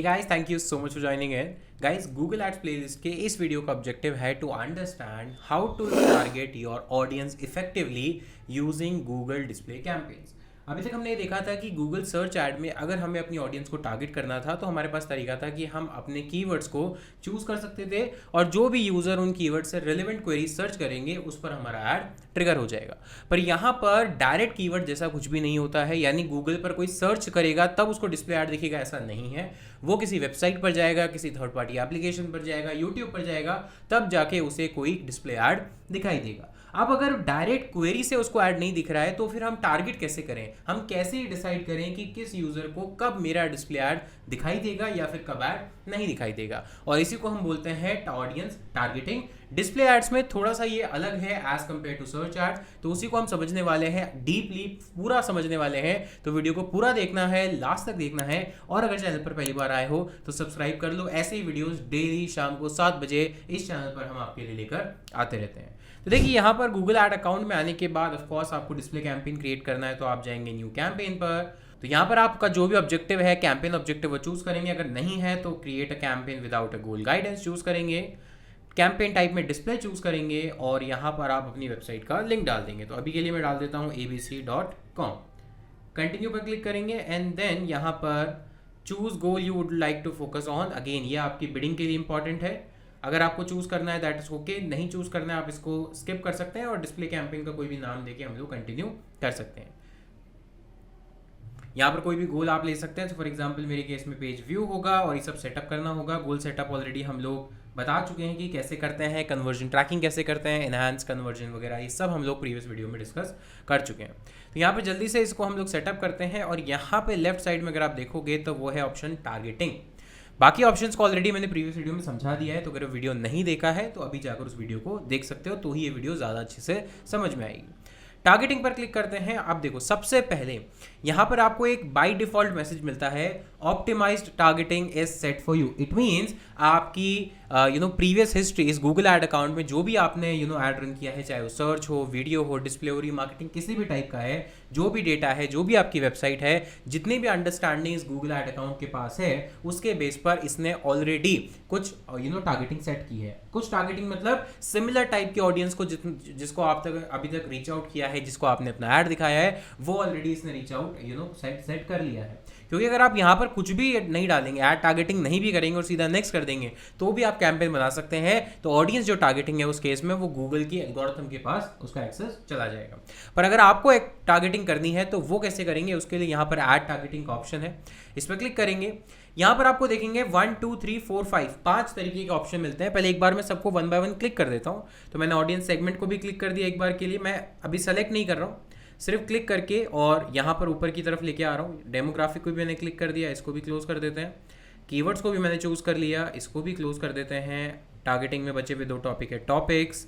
Guys, thank you so much for joining in. Guys, Google Ads playlist के इस video का objective है to understand how to target your audience effectively using Google display campaigns. अभी तक हमने ये देखा था कि गूगल सर्च ऐड में अगर हमें अपनी ऑडियंस को टारगेट करना था तो हमारे पास तरीका था कि हम अपने कीवर्ड्स को चूज कर सकते थे और जो भी यूज़र उन कीवर्ड से रिलेवेंट क्वेरी सर्च करेंगे उस पर हमारा ऐड ट्रिगर हो जाएगा। पर यहाँ पर डायरेक्ट कीवर्ड जैसा कुछ भी नहीं होता है, यानी गूगल पर कोई सर्च करेगा तब उसको डिस्प्ले ऐड दिखेगा, ऐसा नहीं है। वो किसी वेबसाइट पर जाएगा, किसी थर्ड पार्टी एप्लीकेशन पर जाएगा, यूट्यूब पर जाएगा, तब जाके उसे कोई डिस्प्ले ऐड दिखाई देगा। अब अगर डायरेक्ट क्वेरी से उसको ऐड नहीं दिख रहा है तो फिर हम टारगेट कैसे करें, हम कैसे डिसाइड करें कि किस यूजर को कब मेरा डिस्प्ले ऐड दिखाई देगा या फिर कब ऐड नहीं दिखाई देगा। और इसी को हम बोलते हैं ऑडियंस टारगेटिंग। डिस्प्ले एड्स में थोड़ा सा ये अलग है as compare to search ad, तो उसी को हम समझने वाले हैं, डीपली पूरा समझने वाले हैं। तो वीडियो को पूरा देखना है, लास्ट तक देखना है। और अगर चैनल पर पहली बार आए हो तो सब्सक्राइब कर लो। ऐसे ही वीडियोस डेली शाम को 7 बजे इस चैनल पर हम आपके लिए लेकर आते रहते हैं। तो देखिए, यहाँ पर गूगल ऐड अकाउंट में आने के बाद ऑफकोर्स आपको डिस्प्ले कैंपेन क्रिएट करना है, तो आप जाएंगे न्यू कैंपेन पर। तो यहाँ पर आपका जो भी ऑब्जेक्टिव है, कैंपेन ऑब्जेक्टिव, वो चूज करेंगे। अगर नहीं है तो create a campaign without a goal guidance choose करेंगे। कैंपेन टाइप में डिस्प्ले चूज करेंगे और यहाँ पर आप अपनी वेबसाइट का लिंक डाल देंगे। तो अभी के लिए मैं डाल देता हूँ abc.com। कंटिन्यू पर क्लिक करेंगे एंड देन यहाँ पर choose goal you would like to focus on. Again ये आपकी बिडिंग के लिए इंपॉर्टेंट है। अगर आपको चूज करना है दैट इज ओके, नहीं चूज करना है आप इसको स्किप कर सकते हैं और डिस्प्ले कैंपेन का कोई भी नाम देके हम लोग कंटिन्यू कर सकते हैं। यहाँ पर कोई भी गोल आप ले सकते हैं। तो फॉर एग्जांपल मेरे केस में पेज व्यू होगा और ये सब सेटअप करना होगा। गोल सेटअप ऑलरेडी हम लोग बता चुके हैं कि कैसे करते हैं, कन्वर्जन ट्रैकिंग कैसे करते हैं, एनहांस कन्वर्जन वगैरह, ये सब हम लोग प्रीवियस वीडियो में डिस्कस कर चुके हैं। तो यहाँ पे जल्दी से इसको हम लोग सेटअप करते हैं और यहाँ पे लेफ्ट साइड में अगर आप देखोगे तो वो है ऑप्शन टारगेटिंग। बाकी ऑप्शंस को ऑलरेडी मैंने प्रीवियस वीडियो में समझा दिया है, तो अगर वीडियो नहीं देखा है तो अभी जाकर उस वीडियो को देख सकते हो, तो ही ये वीडियो ज़्यादा अच्छे से समझ में आएगी। टारगेटिंग पर क्लिक करते हैं। आप देखो, सबसे पहले यहाँ पर आपको एक बाय डिफॉल्ट मैसेज मिलता है, optimized targeting is set for you. It means आपकी प्रीवियस हिस्ट्री इस गूगल ऐड अकाउंट में जो भी आपने ऐड रन किया है, चाहे वो सर्च हो, वीडियो हो, डिस्प्ले हो, मार्केटिंग किसी भी टाइप का है, जो भी डेटा है, जो भी आपकी वेबसाइट है, जितनी भी अंडरस्टैंडिंग इस गूगल ऐड अकाउंट के पास है, उसके बेस पर इसने ऑलरेडी कुछ टारगेटिंग सेट की है। कुछ टारगेटिंग मतलब सिमिलर टाइप की ऑडियंस को जिसको आप तक अभी तक रीच आउट किया है, जिसको आपने अपना ऐड दिखाया है, वो ऑलरेडी इसने रीच आउट सेट कर लिया है। क्योंकि अगर आप यहाँ पर कुछ भी नहीं डालेंगे, ऐड टारगेटिंग नहीं भी करेंगे और सीधा नेक्स्ट कर देंगे, तो भी आप कैंपेन बना सकते हैं। तो ऑडियंस जो टारगेटिंग है उस केस में वो गूगल की एल्गोरिथम के पास उसका एक्सेस चला जाएगा। पर अगर आपको एक टारगेटिंग करनी है तो वो कैसे करेंगे, उसके लिए यहाँ पर ऐड टारगेटिंग का ऑप्शन है, इस पर क्लिक करेंगे। यहाँ पर आपको देखेंगे 1 2 3 4 5 5 तरीके के ऑप्शन मिलते हैं। पहले एक बार मैं सबको 1 बाय 1 क्लिक कर देता हूँ। तो मैंने ऑडियंस सेगमेंट को भी क्लिक कर दिया एक बार के लिए। मैं अभी सेलेक्ट नहीं कर रहा हूँ, सिर्फ क्लिक करके और यहाँ पर ऊपर की तरफ लेके आ रहा हूँ। डेमोग्राफिक को भी मैंने क्लिक कर दिया, इसको भी क्लोज कर देते हैं। कीवर्ड्स को भी मैंने चूज कर लिया, इसको भी क्लोज कर देते हैं। टारगेटिंग में बचे हुए 2 टॉपिक है, टॉपिक्स,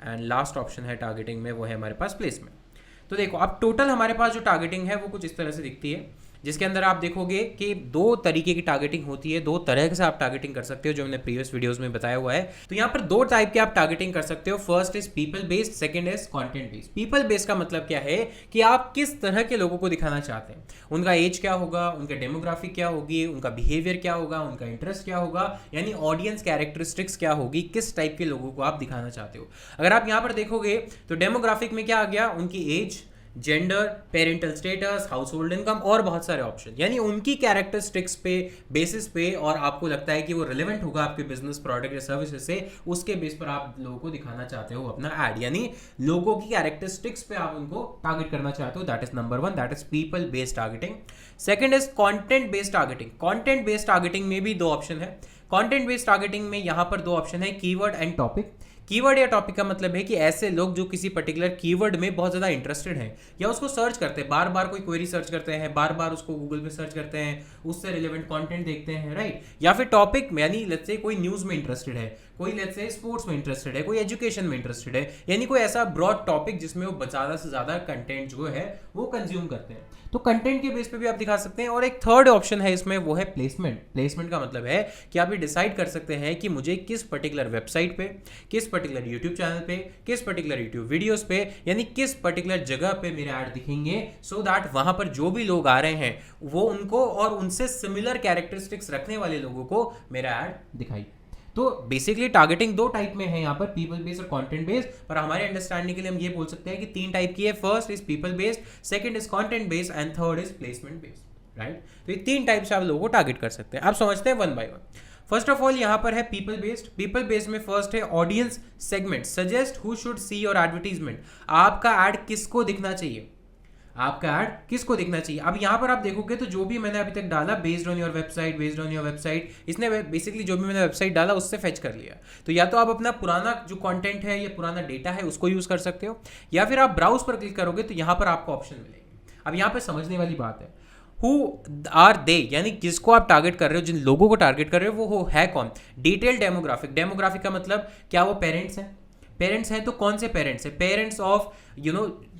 एंड लास्ट ऑप्शन है टारगेटिंग में, वो है हमारे पास प्लेसमेंट। तो देखो, अब टोटल हमारे पास जो टारगेटिंग है वो कुछ इस तरह से दिखती है, जिसके अंदर आप देखोगे कि 2 तरीके की टारगेटिंग होती है। 2 तरह से आप टारगेटिंग कर सकते हो, जो हमने प्रीवियस वीडियोस में बताया हुआ है। तो यहाँ पर 2 टाइप के आप टारगेटिंग कर सकते हो। First is people based, second is content based. People based का मतलब क्या है कि आप किस तरह के लोगों को दिखाना चाहते हैं, उनका एज क्या होगा, उनका डेमोग्राफिक क्या होगी, उनका बिहेवियर क्या होगा, उनका इंटरेस्ट क्या होगा, यानी ऑडियंस कैरेक्टरिस्टिक्स क्या होगी, किस टाइप के लोगों को आप दिखाना चाहते हो। अगर आप यहाँ पर देखोगे तो डेमोग्राफिक में क्या आ गया, उनकी age, gender, parental status, household income और बहुत सारे ऑप्शन, यानी उनकी कैरेक्टरिस्टिक्स पे बेसिस पे, और आपको लगता है कि वो रिलेवेंट होगा आपके बिजनेस, प्रोडक्ट या सर्विसेज से, उसके बेस पर आप लोगों को दिखाना चाहते हो अपना ऐड, यानी लोगों की कैरेक्टरिस्टिक्स पे आप उनको टारगेट करना चाहते हो। That is number 1, that is people based targeting. Second is content based targeting. Content based targeting में भी 2 ऑप्शन है। कंटेंट बेस्ड टारगेटिंग में यहाँ पर 2 ऑप्शन है, कीवर्ड एंड टॉपिक। कीवर्ड या टॉपिक का मतलब है कि ऐसे लोग जो किसी पर्टिकुलर कीवर्ड में बहुत ज़्यादा इंटरेस्टेड हैं या उसको सर्च करते हैं, बार बार कोई क्वेरी सर्च करते हैं, बार बार उसको गूगल पे सर्च करते हैं, उससे रिलेवेंट कंटेंट देखते हैं, राइट। या फिर टॉपिक में, यानी लेट्स से कोई न्यूज़ में इंटरेस्टेड है, कोई लेट्स से स्पोर्ट्स में इंटरेस्टेड है, कोई एजुकेशन में इंटरेस्टेड है, यानी कोई ऐसा ब्रॉड टॉपिक जिसमें वो ज़्यादा से ज़्यादा कंटेंट जो है वो कंज्यूम करते हैं। तो कंटेंट के बेस पे भी आप दिखा सकते हैं। और एक थर्ड ऑप्शन है इसमें, वो है प्लेसमेंट। प्लेसमेंट का मतलब है कि आप ये डिसाइड कर सकते हैं कि मुझे किस पर्टिकुलर वेबसाइट पे, किस पर्टिकुलर यूट्यूब चैनल पे, किस पर्टिकुलर यूट्यूब वीडियोस पे, यानी किस पर्टिकुलर जगह पे मेरे ऐड दिखेंगे, सो दैट वहां पर जो भी लोग आ रहे हैं वो उनको और उनसे सिमिलर कैरेक्टरिस्टिक्स रखने वाले लोगों को मेरा ऐड दिखाई। तो बेसिकली टारगेटिंग दो टाइप में है यहाँ पर, पीपल बेस्ड और कंटेंट बेस्ड। पर हमारे अंडरस्टैंडिंग के लिए हम ये बोल सकते हैं कि 3 टाइप की है। First is people based, second is content based and third is placement based, right. तो ये 3 टाइप से आप लोगों को टारगेट कर सकते हैं। आप समझते हैं one by one. First of all यहाँ पर है पीपल बेस्ड। पीपल बेस्ड में फर्स्ट है audience segment, suggest who should see your advertisement. आपका ऐड किसको दिखना चाहिए, आपका ऐड किसको दिखना चाहिए। अब यहाँ पर आप देखोगे तो जो भी मैंने अभी तक डाला based on your website, based on your website, इसने बेसिकली जो भी मैंने वेबसाइट डाला उससे फेच कर लिया। तो या तो आप अपना पुराना जो कंटेंट है या पुराना डेटा है उसको यूज कर सकते हो, या फिर आप ब्राउज पर क्लिक करोगे तो यहाँ पर आपको ऑप्शन मिलेंगे। अब यहाँ पर समझने वाली बात है, हु आर दे, यानी किसको आप टारगेट कर रहे हो, जिन लोगों को टारगेट कर रहे हो वो है कौन। डिटेल डेमोग्राफिक, डेमोग्राफिक का मतलब क्या वो पेरेंट्स हैं, पेरेंट्स हैं तो कौन से पेरेंट्स हैं, पेरेंट्स ऑफ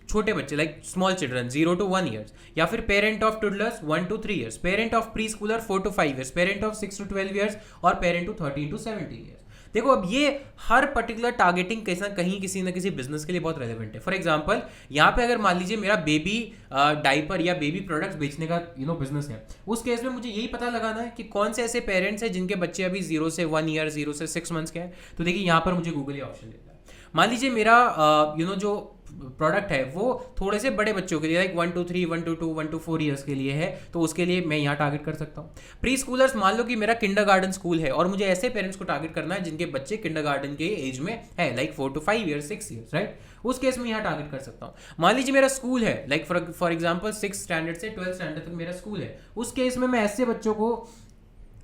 छोटे बच्चे like small children 0 to 1 years, या फिर parent of toddlers 1 to 3 years, parent of preschooler 4 to 5 years, parent of 6 to 12 years और पेरेंट टू 13 to 17 years। देखो अब ये हर पर्टिकुलर टारगेटिंग कहीं किसी ना किसी बिजनेस के लिए बहुत रेलेवेंट है। फॉर एग्जांपल यहाँ पे अगर मान लीजिए मेरा बेबी डाइपर या बेबी प्रोडक्ट्स बेचने का बिजनेस है, उस केस में मुझे यही पता लगाना है कि कौन से ऐसे पेरेंट्स हैं जिनके बच्चे अभी 0 से 1 year, 0 से 6 months के हैं। तो देखिए यहाँ पर मुझे गूगल ये ऑप्शन देता है। मान लीजिए मेरा जो प्रोडक्ट है वो थोड़े से बड़े बच्चों के लिए like 1 to 3, 1 to 2, 1 to 4 years के लिए है, तो उसके लिए मैं यहाँ टारगेट कर सकता हूँ। प्री स्कूलर्स, मान लो कि मेरा किंडरगार्टन स्कूल है और मुझे ऐसे पेरेंट्स को टारगेट करना है जिनके बच्चे किंडरगार्टन के एज में है, like 4 to 5 years, 6 years, right. उस केस में यहाँ टारगेट कर सकता हूँ। मान लीजिए मेरा स्कूल है like for example 6th standard से 12th standard तक मेरा स्कूल है, उस केस में मैं ऐसे बच्चों को,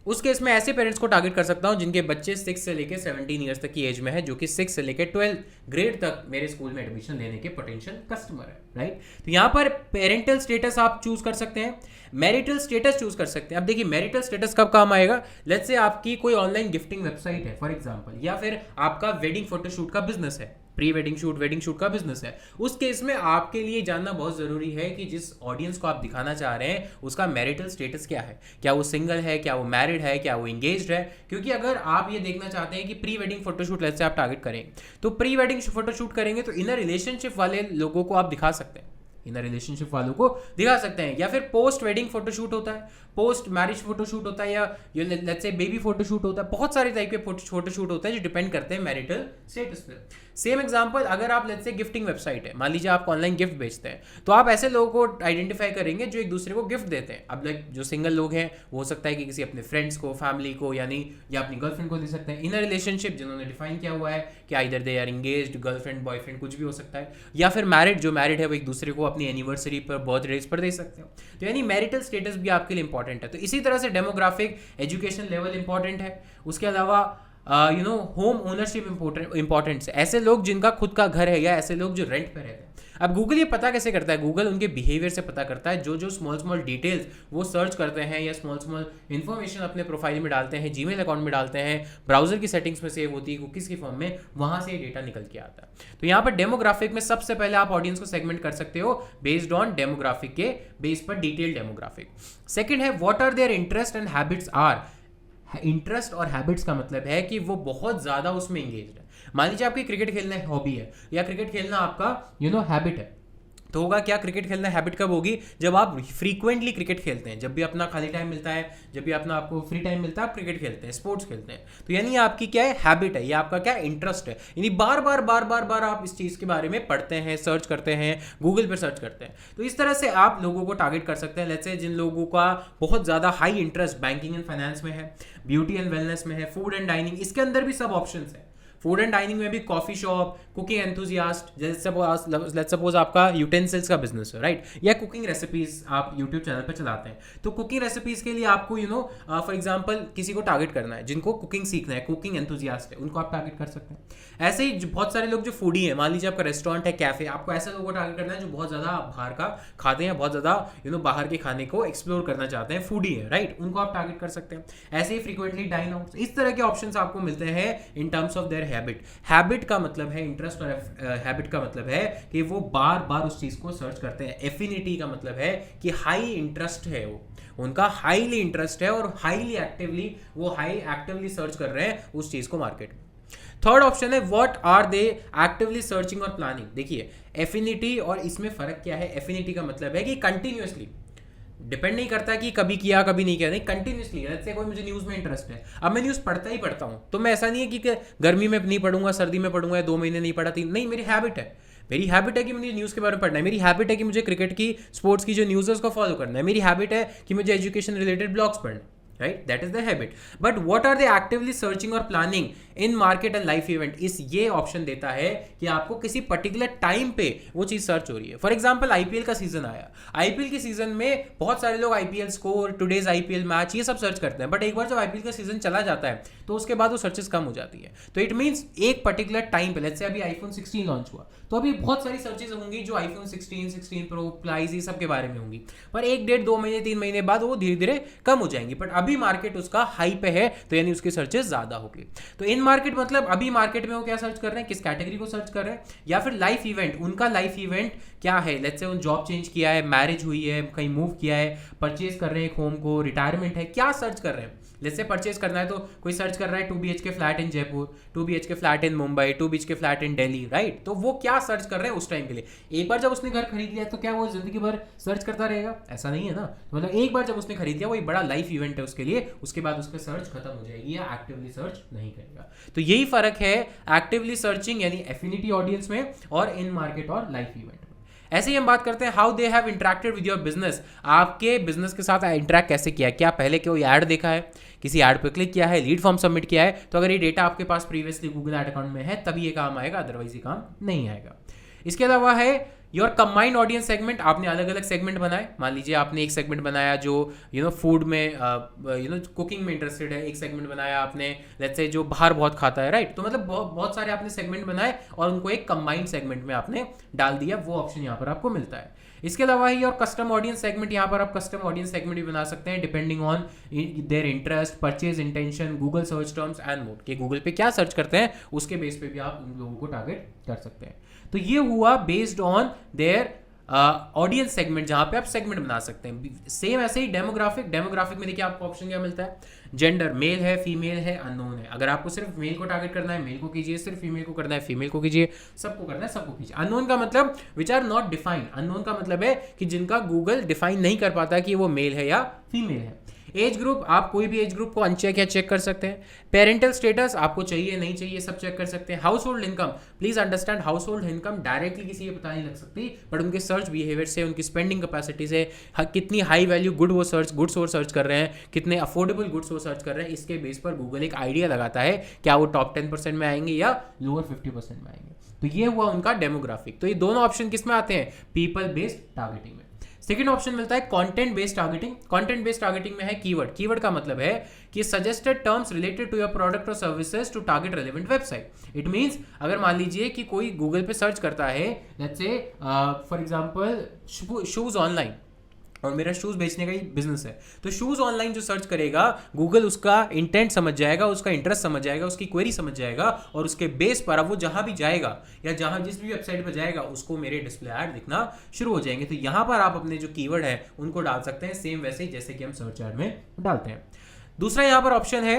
उस केस में ऐसे पेरेंट्स को टारगेट कर सकता हूं जिनके बच्चे 6 से लेकर 17 ईयर्स तक की एज में है, जो कि 6 से लेकर 12 ग्रेड तक मेरे स्कूल में एडमिशन लेने के पोटेंशियल कस्टमर है, राइट। तो यहाँ पर पेरेंटल स्टेटस आप चूज कर सकते हैं, मैरिटल स्टेटस चूज कर सकते हैं। अब देखिए मैरिटल स्टेटस कब काम आएगा, लेट्स से आपकी कोई ऑनलाइन गिफ्टिंग वेबसाइट है फॉर एग्जांपल, या फिर आपका वेडिंग फोटोशूट का बिजनेस है, प्री वेडिंग शूट का बिजनेस है। उस केस में आपके लिए जानना बहुत जरूरी है कि जिस ऑडियंस को आप दिखाना चाह रहे हैं उसका मैरिटल स्टेटस क्या है, क्या वो सिंगल है, क्या वो मैरिड है, क्या वो एंगेज्ड है। क्योंकि अगर आप ये देखना चाहते हैं कि pre wedding photoshoot let's say आप टारगेट करेंगे, तो प्री वेडिंग फोटोशूट करेंगे तो इनर रिलेशनशिप वाले लोगों को आप दिखा सकते हैं, इनर रिलेशनशिप वालों को दिखा सकते हैं। या फिर पोस्ट वेडिंग फोटोशूट होता है, पोस्ट मैरिज फोटोशूट होता है, या लेट्स से बेबी फोटोशूट होता है। बहुत सारे टाइप के फोटोशूट होते हैं जो डिपेंड करते हैं मैरिटल स्टेटस पे। सेम एग्जांपल, अगर आप लेट्स से गिफ्टिंग वेबसाइट है, मान लीजिए आप ऑनलाइन गिफ्ट बेचते हैं, तो आप ऐसे लोगों को आइडेंटिफाई करेंगे जो एक दूसरे को गिफ्ट देते हैं। अब लाइक जो सिंगल लोग हैं वो हो सकता है कि किसी अपने फ्रेंड्स को, फैमिली को, यानी या अपनी गर्लफ्रेंड को दे सकते हैं। इनर रिलेशनशिप जिन्होंने डिफाइन किया हुआ है कि either they are engaged, girlfriend boyfriend कुछ भी हो सकता है, या फिर मैरिड, जो मैरिड है वो एक दूसरे को अपनी एनिवर्सरी पर, बर्थडेज पर दे सकते हो। तो यानी मैरिटल स्टेटस भी आपके लिए इंपॉर्टेंट है। तो इसी तरह से डेमोग्राफिक, एजुकेशन लेवल इंपॉर्टेंट है। उसके अलावा होम ओनरशिप इंपॉर्टेंट है, ऐसे लोग जिनका खुद का घर है या ऐसे लोग जो रेंट पे रहते हैं। अब गूगल ये पता कैसे करता है, गूगल उनके बिहेवियर से पता करता है। जो स्मॉल डिटेल्स वो सर्च करते हैं या स्मॉल इन्फॉर्मेशन अपने प्रोफाइल में डालते हैं, जीमेल अकाउंट में डालते हैं, ब्राउजर की सेटिंग्स में सेव होती है कुकीज़ की फॉर्म में, वहाँ से ये डेटा निकल के आता है। तो यहाँ पर डेमोग्राफिक में सबसे पहले आप ऑडियंस को सेगमेंट कर सकते हो बेस्ड ऑन डेमोग्राफिक के बेस पर, डिटेल डेमोग्राफिक। सेकेंड है what are their interest and habits are. Interest और हैबिट्स का मतलब है कि वो बहुत ज्यादा उसमें एंगेज्ड है। मान लीजिए आपकी क्रिकेट खेलना हॉबी है या क्रिकेट खेलना आपका हैबिट है, तो होगा क्या, क्रिकेट खेलना हैबिट कब होगी, जब आप फ्रीक्वेंटली क्रिकेट खेलते हैं, जब भी अपना खाली टाइम मिलता है, जब भी अपना आपको फ्री टाइम मिलता है आप क्रिकेट खेलते हैं, स्पोर्ट्स खेलते हैं। तो यानी आपकी क्या है, हैबिट है, या आपका क्या इंटरेस्ट है। यानी बार बार आप इस चीज़ के बारे में पढ़ते हैं, सर्च करते हैं, गूगल पर सर्च करते हैं। तो इस तरह से आप लोगों को टारगेट कर सकते हैं। लेट्स से जिन लोगों का बहुत ज़्यादा high interest banking and finance में है, ब्यूटी एंड वेलनेस में है, फूड एंड डाइनिंग, इसके अंदर भी सब ऑप्शंस है। फूड एंड डाइनिंग में भी कॉफी शॉप, कुकिंग एंथुजियास्ट, जैसे लेट्स सपोज आपका यूटेंसिल्स का बिजनेस है, राइट, या कुकिंग रेसिपीज आप यूट्यूब चैनल पर चलाते हैं, तो कुकिंग रेसिपीज के लिए आपको फॉर एग्जांपल किसी को टारगेट करना है जिनको कुकिंग सीखना है, कुकिंग एंथुजियास्ट है, उनको आप टारगेट कर सकते हैं। ऐसे ही बहुत सारे लोग जो फूडी हैं, मान लीजिए आपका रेस्टोरेंट है, कैफे, आपको ऐसे लोगों को टारगेट करना है जो बहुत ज़्यादा बाहर का खाते हैं, बहुत ज़्यादा बाहर के खाने को एक्सप्लोर करना चाहते हैं, फूडी है, राइट, उनको आप टारगेट कर सकते हैं। ऐसे ही फ्रीक्वेंटली डाइन आउट, इस तरह के ऑप्शंस आपको मिलते हैं in terms of their habit. Habit का मतलब है इंटरेस्ट और हैबिट का मतलब है कि वो बार बार उस चीज़ को सर्च करते हैं। एफिनिटी का मतलब है कि हाई इंटरेस्ट है, वो उनका हाईली इंटरेस्ट है और हाईली एक्टिवली वो एक्टिवली सर्च कर रहे हैं उस चीज़ को मार्केट में। थर्ड ऑप्शन है what are they actively searching और प्लानिंग। देखिए एफिनिटी और इसमें फर्क क्या है। एफिनिटी का मतलब है कि कंटिन्यूअसली, डिपेंड नहीं करता कि कभी किया कभी नहीं किया, नहीं, कंटिन्यूअसली। जैसे कोई मुझे न्यूज़ में इंटरेस्ट है, अब मैं न्यूज़ पढ़ता ही पढ़ता हूँ, तो मैं ऐसा नहीं है कि गर्मी में नहीं पढ़ूंगा, सर्दी में पढ़ूंगा, 2 महीने नहीं पढ़ा, 3 नहीं, मेरी हैबिट है। मेरी हैबिट है कि मुझे न्यूज़ के बारे में पढ़ना है, मेरी हैबिट है कि मुझे क्रिकेट की, स्पोर्ट्स की जो न्यूज़ है उसको फॉलो करना है, मेरी हैबिट है कि मुझे एजुकेशन रिलेटेड ब्लॉग्स पढ़ना है, right, that is the habit. But what are they actively searching or planning in market and life event? इस ये ऑप्शन देता है कि आपको किसी पर्टिकुलर टाइम पे वो चीज़ सर्च हो रही है। फॉर एग्जाम्पल आईपीएल का सीजन आया, आईपीएल के सीजन में बहुत सारे लोग IPL score, today's IPL match, ये सब सर्च करते हैं, बट एक बार जब आईपीएल का सीजन चला जाता है तो उसके बाद वो सर्चेस कम हो जाती है। तो इट मीन्स एक पर्टिकुलर टाइम पे, लेट्स से अभी आईफोन 16 लॉन्च हुआ, तो अभी बहुत सारी सर्चेस होंगी जो आईफोन 16, 16 प्रो, प्राइस, ये सब के बारे में होंगी, पर 1, 1.5, 2 महीने, 3 महीने बाद वो धीरे धीरे कम हो जाएंगी। बट अभी मार्केट उसका हाई पे है, तो यानी उसकी सर्चेस ज्यादा होगी। तो इन मार्केट मतलब अभी मार्केट में वो क्या सर्च कर रहे हैं, किस कैटेगरी को सर्च कर रहे हैं, या फिर लाइफ इवेंट, उनका लाइफ इवेंट क्या है। लेट्स से उन जॉब चेंज किया है, मैरिज हुई है, कहीं मूव किया है, परचेज कर रहे हैं एक होम को, रिटायरमेंट है, क्या सर्च कर रहे हैं। लेट्स से परचेज करना है तो कोई सर्च कर रहा है 2 BHK flat in Jaipur, 2 BHK flat in Mumbai, 2 BHK flat in Delhi, right. तो वो क्या सर्च कर रहे हैं उस टाइम के लिए। एक बार जब उसने घर खरीद लिया तो क्या वो जिंदगी भर सर्च करता रहेगा, ऐसा नहीं है ना। मतलब एक बार जब उसने खरीद लिया, वो एक बड़ा लाइफ इवेंट है उसके लिए, उसके बाद उसका सर्च खत्म हो जाएगी या एक्टिवली सर्च नहीं करेगा। तो यही फर्क है एक्टिवली सर्चिंग यानी एफिनिटी ऑडियंस में और इन मार्केट और लाइफ इवेंट में। ऐसे ही हम बात करते हैं how they have interacted with your business. आपके बिजनेस के साथ इंटरेक्ट कैसे किया, क्या पहले कोई ऐड देखा है, किसी ऐड पर क्लिक किया है, लीड फॉर्म सबमिट किया है। तो अगर ये डेटा आपके पास प्रीवियसली गूगल ऐड अकाउंट में है तभी ये काम आएगा, अदरवाइज ये काम नहीं आएगा। इसके अलावा है योर कंबाइंड ऑडियंस सेगमेंट। आपने अलग अलग सेगमेंट बनाए, मान लीजिए आपने एक सेगमेंट बनाया जो फूड में कुकिंग में इंटरेस्टेड है, एक सेगमेंट बनाया आपने लेट्स से जो बाहर बहुत खाता है, राइट। तो मतलब बहुत सारे आपने सेगमेंट बनाए और उनको एक कंबाइंड सेगमेंट में आपने डाल दिया, वो ऑप्शन यहाँ पर आपको मिलता है। इसके अलावा ही और कस्टम ऑडियंस सेगमेंट, यहाँ पर आप कस्टम ऑडियंस सेगमेंट भी बना सकते हैं depending on their interest, purchase intention, Google search terms and mode, कि गूगल पे क्या सर्च करते हैं उसके बेस पे भी आप उन लोगों को टारगेट कर सकते हैं। तो ये हुआ based on their audience segment, जहां पे आप सेगमेंट बना सकते हैं। सेम ऐसे ही डेमोग्राफिक में देखिए आपको ऑप्शन क्या मिलता है, जेंडर, मेल है, फीमेल है, अननोन है। अगर आपको सिर्फ मेल को टारगेट करना है मेल को कीजिए, सिर्फ फीमेल को करना है फीमेल को कीजिए, सबको करना है सबको कीजिए। अननोन का मतलब which are not defined, unknown का मतलब है कि जिनका गूगल डिफाइन नहीं कर पाता कि वो मेल है या फीमेल है। एज ग्रुप, आप कोई भी एज ग्रुप को अनचेक या चेक कर सकते हैं। पेरेंटल स्टेटस आपको चाहिए नहीं चाहिए सब चेक कर सकते हैं। House hold income, please understand house hold income directly किसी को पता नहीं लग सकती, बट उनके सर्च बिहेवियर से, उनकी स्पेंडिंग कैपेसिटी से, कितनी हाई वैल्यू गुड्स वो सर्च कर रहे हैं, कितने अफोर्डेबल गुड्स वो सर्च कर रहे हैं, इसके बेस पर गूगल एक आइडिया लगाता है क्या वो टॉप 10% में आएंगे या लोअर 50% में आएंगे। तो ये हुआ उनका डेमोग्राफिक। तो ये दोनों ऑप्शन किस में आते हैं, पीपल बेस्ड टारगेटिंग में। सेकेंड ऑप्शन मिलता है content based targeting. Content based targeting में है कीवर्ड। कीवर्ड का मतलब है कि suggested terms related to your product और services to target relevant website. It means अगर मान लीजिए कि कोई गूगल पे सर्च करता है let's say for example shoes online, और मेरा शूज़ बेचने का ही बिजनेस है, तो शूज़ ऑनलाइन जो सर्च करेगा गूगल उसका इंटेंट समझ जाएगा, उसका इंटरेस्ट समझ जाएगा, उसकी क्वेरी समझ जाएगा, और उसके बेस पर अब वो जहां भी जाएगा या जहां जिस भी वेबसाइट पर जाएगा उसको मेरे डिस्प्ले ऐड दिखना शुरू हो जाएंगे। तो यहाँ पर आप अपने जो कीवर्ड है उनको डाल सकते हैं, सेम वैसे ही जैसे कि हम सर्च ऐड में डालते हैं। दूसरा यहाँ पर ऑप्शन है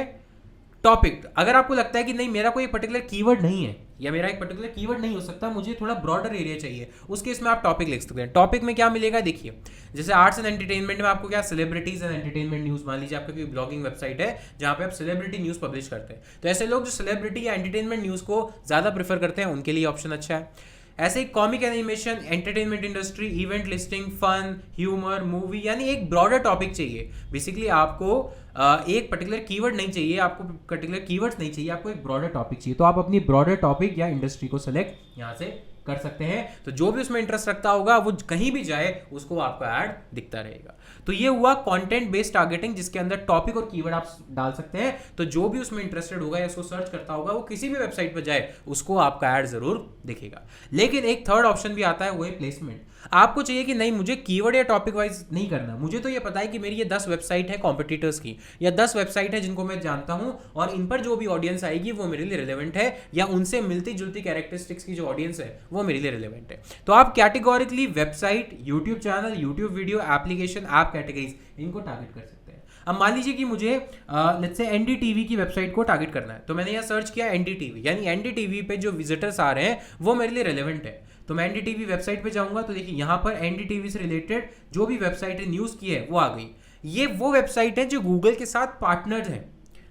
टॉपिक। अगर आपको लगता है कि नहीं मेरा कोई पर्टिकुलर कीवर्ड नहीं है या मेरा एक पर्टिकुलर कीवर्ड नहीं हो सकता, मुझे थोड़ा ब्रॉडर एरिया चाहिए, उस केस में आप टॉपिक लिख सकते हैं। टॉपिक में क्या मिलेगा देखिए, जैसे आर्ट्स एंड एंटरटेनमेंट में आपको क्या सेलिब्रिटीज एंड एंटरटेनमेंट न्यूज़, मान लीजिए आपका कोई ब्लॉगिंग वेबसाइट है जहाँ पे आप सेलिब्रिटी न्यूज़ पब्लिश करते हैं, तो ऐसे लोग जो सेलिब्रिटी या एंटरटेनमेंट न्यूज़ को ज़्यादा प्रेफर करते हैं उनके लिए ऑप्शन अच्छा है। ऐसे comic animation, entertainment industry, event listing, fun, humour, movie, यानी एक ब्रॉडर टॉपिक चाहिए। बेसिकली आपको एक पर्टिकुलर कीवर्ड नहीं चाहिए, आपको पर्टिकुलर कीवर्ड्स नहीं चाहिए, आपको एक ब्रॉडर टॉपिक चाहिए। तो आप अपनी ब्रॉडर टॉपिक या इंडस्ट्री को सेलेक्ट यहाँ से कर सकते हैं। तो जो भी उसमें इंटरेस्ट रखता होगा वो कहीं भी जाए उसको आपका ऐड दिखता रहेगा। तो ये हुआ कंटेंट बेस्ड टारगेटिंग, जिसके अंदर टॉपिक और कीवर्ड आप डाल सकते हैं। तो जो भी उसमें इंटरेस्टेड होगा या उसको सर्च करता होगा वो किसी भी वेबसाइट पर जाए उसको आपका ऐड जरूर दिखेगा। लेकिन एक थर्ड ऑप्शन भी आता है, वो है प्लेसमेंट। आपको चाहिए कि नहीं, मुझे कीवर्ड या टॉपिक वाइज नहीं करना, मुझे तो ये पता है कि मेरी ये 10 वेबसाइट है कॉम्पिटिटर्स की, या 10 वेबसाइट है जिनको मैं जानता हूं और इन पर जो भी ऑडियंस आएगी वो मेरे लिए रिलेवेंट है, या उनसे मिलती जुलती कैरेक्टरिस्टिक्स की जो ऑडियंस है वो मेरे लिए रिलेवेंट है। तो आप categorically website, YouTube channel, YouTube video, application, app categories, इनको टारगेट कर सकते हैं। अब मान लीजिए कि मुझे लेट्स से एनडीटीवी की वेबसाइट को टारगेट करना है, तो मैंने यहाँ सर्च किया एनडीटीवी, यानी एनडीटीवी पे जो विजिटर्स आ रहे हैं वो मेरे लिए रिलेवेंट है। तो मैं एनडीटीवी वेबसाइट पे जाऊंगा तो देखिए यहाँ पर एनडीटीवी से रिलेटेड जो भी वेबसाइट है न्यूज़ की है वो आ गई। ये वो वेबसाइट है जो गूगल के साथ पार्टनर्ड है।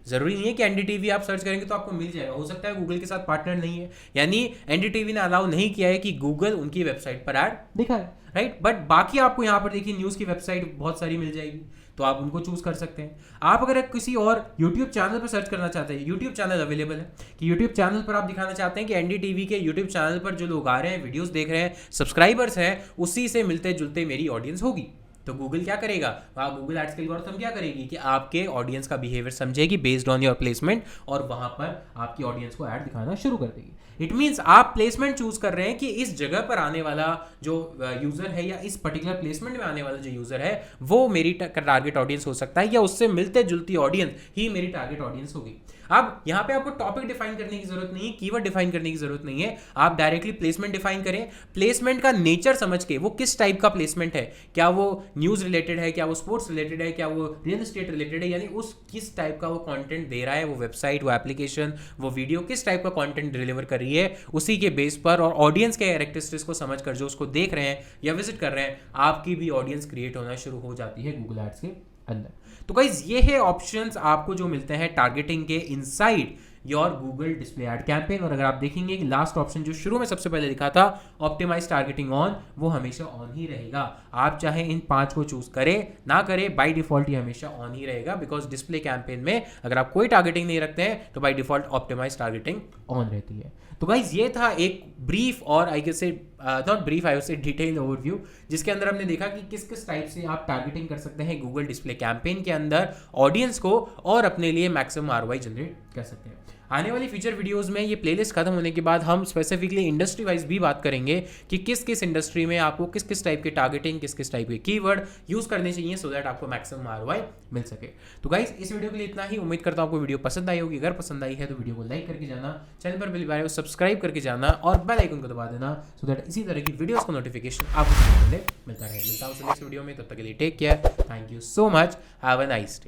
जरूरी नहीं है कि एनडीटीवी आप सर्च करेंगे तो आपको मिल जाएगा, हो सकता है गूगल के साथ पार्टनर नहीं है, यानी एनडीटीवी ने अलाउ नहीं किया है कि गूगल उनकी वेबसाइट पर ऐड दिखाए, राइट। बट बाकी आपको यहाँ पर देखिए न्यूज़ की वेबसाइट बहुत सारी मिल जाएगी, तो आप उनको चूज कर सकते हैं। आप अगर किसी और यूट्यूब चैनल पर सर्च करना चाहते हैं, यूट्यूब चैनल अवेलेबल है कि यूट्यूब चैनल पर आप दिखाना चाहते हैं कि एनडीटीवी के यूट्यूब चैनल पर जो लोग आ रहे हैं, वीडियोस देख रहे हैं, सब्सक्राइबर्स हैं, उसी से मिलते जुलते मेरी ऑडियंस होगी। तो गूगल क्या करेगा, गूगल एड्स के एल्गोरिथम क्या करेगी कि आपके ऑडियंस का बिहेवियर समझेगी बेस्ड ऑन योर प्लेसमेंट, और वहां पर आपकी ऑडियंस को ऐड दिखाना शुरू कर देगी। इट मींस आप प्लेसमेंट चूज कर रहे हैं कि इस जगह पर आने वाला जो यूजर है, या इस पर्टिकुलर प्लेसमेंट में आने वाला जो यूजर है वो मेरी टारगेट ऑडियंस हो सकता है, या उससे मिलते जुलती ऑडियंस ही मेरी टारगेट ऑडियंस होगी। अब यहाँ पे आपको टॉपिक डिफाइन करने की जरूरत नहीं है, कीवर्ड डिफाइन करने की जरूरत नहीं है, आप डायरेक्टली प्लेसमेंट डिफाइन करें। प्लेसमेंट का नेचर समझ के वो किस टाइप का प्लेसमेंट है, क्या वो न्यूज रिलेटेड है, क्या वो स्पोर्ट्स रिलेटेड है, क्या वो रियल एस्टेट रिलेटेड है, यानी उस किस टाइप का वो कंटेंट दे रहा है, वो वेबसाइट, वो एप्लीकेशन, वो वीडियो किस टाइप का कंटेंट डिलीवर कर रही है, उसी के बेस पर और ऑडियंस के कैरेक्टरिस्टिक्स को समझकर जो उसको देख रहे हैं या विजिट कर रहे हैं, आपकी भी ऑडियंस क्रिएट होना शुरू हो जाती है गूगल एड्स के अंदर। तो गाइस ये है ऑप्शंस आपको जो मिलते हैं टारगेटिंग के inside your Google display ad campaign. और अगर आप देखेंगे कि लास्ट ऑप्शन जो शुरू में सबसे पहले लिखा था ऑप्टिमाइज टारगेटिंग ऑन, वो हमेशा ऑन ही रहेगा। आप चाहे इन 5 को चूज करें ना करें, बाय डिफॉल्ट ये हमेशा ऑन ही रहेगा, बिकॉज डिस्प्ले कैंपेन में अगर आप कोई टारगेटिंग नहीं रखते हैं तो by default optimize targeting on रहती है। तो गाइज ये था एक ब्रीफ और I guess say not brief, I say detail overview, जिसके अंदर हमने देखा कि किस किस टाइप से आप टारगेटिंग कर सकते हैं गूगल डिस्प्ले कैंपेन के अंदर ऑडियंस को, और अपने लिए मैक्सिमम आरओआई जनरेट कर सकते हैं। आने वाली फ्यूचर वीडियोस में ये प्लेलिस्ट खत्म होने के बाद हम स्पेसिफिकली इंडस्ट्री वाइज भी बात करेंगे कि किस किस इंडस्ट्री में आपको किस किस टाइप के टारगेटिंग, किस किस टाइप के कीवर्ड यूज करने चाहिए सो दैट आपको मैक्सिमम आरओआई मिल सके। तो गाइस इस वीडियो के लिए इतना ही। उम्मीद करता हूं आपको वीडियो पसंद आई होगी। अगर पसंद आई है तो वीडियो को लाइक करके जाना, चैनल पर पहली बार है सब्सक्राइब करके जाना और बेल आइकन को दबा देना सो दैट इसी तरह की वीडियोस का नोटिफिकेशन आपको मिलता रहे। मिलता हूं नेक्स्ट वीडियो में, तब तक के लिए take care, thank you so much, have a nice day.